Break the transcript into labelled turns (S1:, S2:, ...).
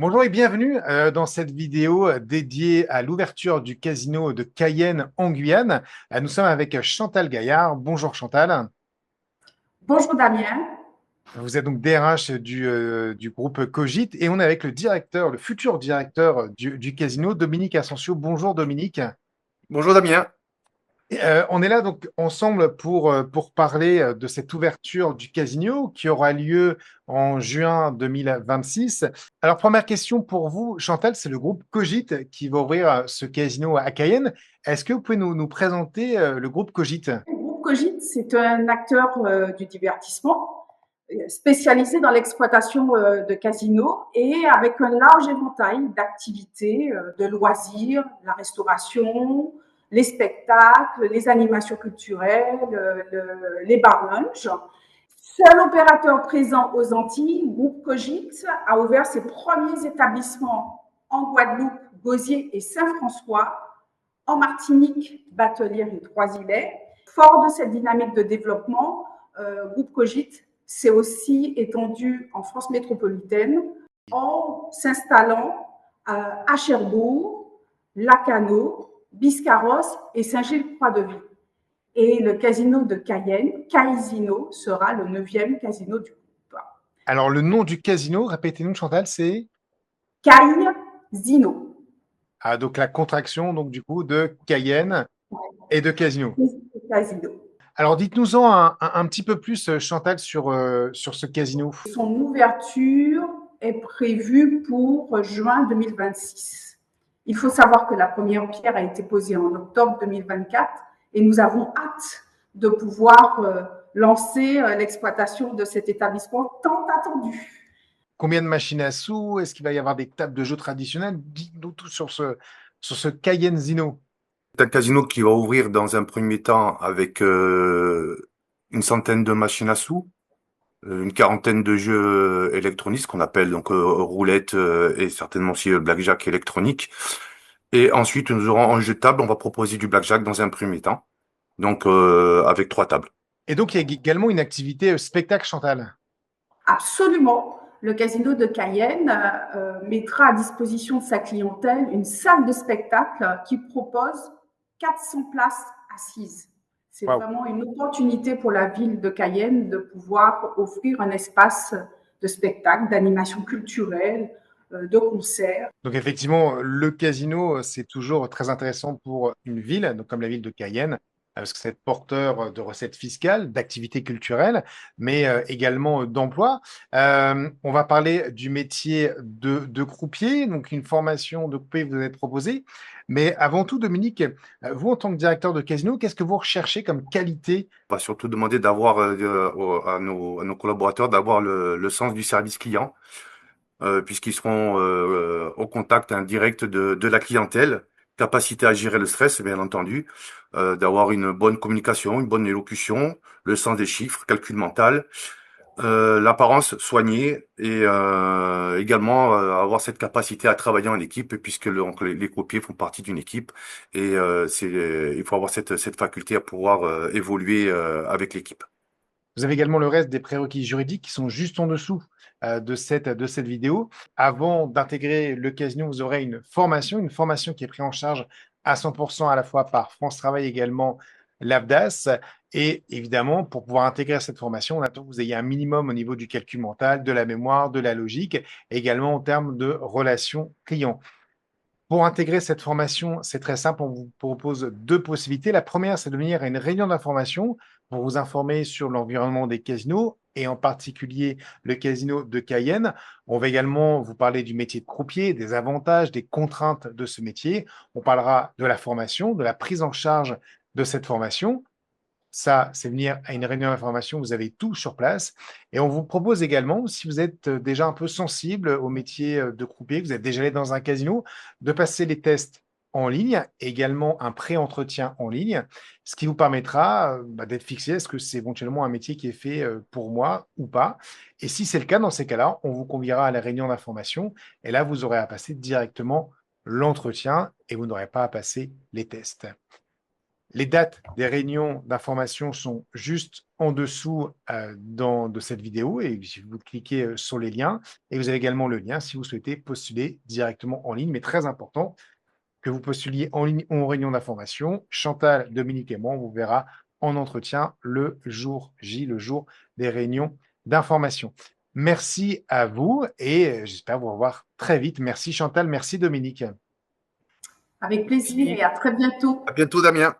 S1: Bonjour et bienvenue dans cette vidéo dédiée à l'ouverture du casino de Cayenne en Guyane. Nous sommes avec Chantal Gaillard. Bonjour Chantal.
S2: Bonjour Damien.
S1: Vous êtes donc DRH du groupe Cogite et on est avec le directeur, le futur directeur du casino, Dominique Asensio. Bonjour Dominique.
S3: Bonjour Damien.
S1: On est là donc ensemble pour parler de cette ouverture du casino qui aura lieu en juin 2026. Alors, première question pour vous, Chantal, c'est le groupe Cogite qui va ouvrir ce casino à Cayenne. Est-ce que vous pouvez nous présenter le groupe Cogite?
S2: Le groupe Cogite, c'est un acteur du divertissement spécialisé dans l'exploitation de casinos et avec un large éventail d'activités, de loisirs, la restauration, les spectacles, les animations culturelles, les bar lunch. Seul opérateur présent aux Antilles, Groupe Cogite a ouvert ses premiers établissements en Guadeloupe, Gosier et Saint-François, en Martinique, Batelière et Trois-Îlets. Fort de cette dynamique de développement, Groupe Cogite s'est aussi étendu en France métropolitaine en s'installant à Cherbourg, Lacanau, Biscarrosse et Saint-Gilles-Croix-de-Vie. Et le casino de Cayenne, Caisino, sera le 9e casino du groupe.
S1: Alors, le nom du casino, répétez-nous Chantal, c'est
S2: Caisino.
S1: donc la contraction donc du coup de Cayenne et de casino.
S2: Casino.
S1: Alors, dites-nous-en un petit peu plus, Chantal, sur ce casino.
S2: Son ouverture est prévue pour juin 2026. Il faut savoir que la première pierre a été posée en octobre 2024 et nous avons hâte de pouvoir lancer l'exploitation de cet établissement tant attendu.
S1: Combien de machines à sous? Est-ce qu'il va y avoir des tables de jeux traditionnelles? Dites-nous tout sur ce Cayenne Zino.
S3: C'est un casino qui va ouvrir dans un premier temps avec une centaine de machines à sous, une quarantaine de jeux électroniques, qu'on appelle donc roulette et certainement aussi blackjack électronique. Et ensuite, nous aurons un jeu de table. On va proposer du blackjack dans un premier temps, donc avec 3 tables.
S1: Et donc, il y a également une activité spectacle, Chantal.
S2: Absolument. Le casino de Cayenne mettra à disposition de sa clientèle une salle de spectacle qui propose 400 places assises. C'est
S1: Waouh.
S2: vraiment une opportunité pour la ville de Cayenne de pouvoir offrir un espace de spectacle, d'animation culturelle, de concerts.
S1: Donc, effectivement, le casino, c'est toujours très intéressant pour une ville, donc comme la ville de Cayenne, parce que c'est porteur de recettes fiscales, d'activités culturelles, mais également d'emplois. On va parler du métier de croupier, donc une formation de croupier vous êtes proposée. Mais avant tout, Dominique, vous, en tant que directeur de casino, qu'est-ce que vous recherchez comme qualité?
S3: On va surtout demander d'avoir à nos collaborateurs d'avoir le sens du service client, puisqu'ils seront au contact direct de la clientèle, capacité à gérer le stress, bien entendu, d'avoir une bonne communication, une bonne élocution, le sens des chiffres, calcul mental, l'apparence soignée et également avoir cette capacité à travailler en équipe, puisque donc, les croupiers font partie d'une équipe et il faut avoir cette faculté à pouvoir évoluer avec l'équipe.
S1: Vous avez également le reste des prérequis juridiques qui sont juste en dessous de cette vidéo. Avant d'intégrer le casino, vous aurez une formation qui est prise en charge à 100% à la fois par France Travail, également l'AFDAS. Et évidemment, pour pouvoir intégrer cette formation, on attend que vous ayez un minimum au niveau du calcul mental, de la mémoire, de la logique, et également en termes de relations clients. Pour intégrer cette formation, c'est très simple, on vous propose deux possibilités. La première, c'est de venir à une réunion d'information pour vous informer sur l'environnement des casinos et en particulier le casino de Cayenne. On va également vous parler du métier de croupier, des avantages, des contraintes de ce métier. On parlera de la formation, de la prise en charge de cette formation. Ça, c'est venir à une réunion d'information, vous avez tout sur place. Et on vous propose également, si vous êtes déjà un peu sensible au métier de croupier, que vous êtes déjà allé dans un casino, de passer les tests en ligne, également un pré-entretien en ligne, ce qui vous permettra d'être fixé, est-ce que c'est éventuellement un métier qui est fait pour moi ou pas. Et si c'est le cas, dans ces cas-là, on vous conviera à la réunion d'information, et là, vous aurez à passer directement l'entretien et vous n'aurez pas à passer les tests. Les dates des réunions d'information sont juste en dessous de cette vidéo et si vous cliquez sur les liens, et vous avez également le lien si vous souhaitez postuler directement en ligne, mais très important que vous postuliez en ligne ou en réunion d'information. Chantal, Dominique et moi, on vous verra en entretien le jour J, le jour des réunions d'information. Merci à vous et j'espère vous revoir très vite. Merci Chantal, merci Dominique.
S2: Avec plaisir et à très bientôt.
S3: À bientôt, Damien.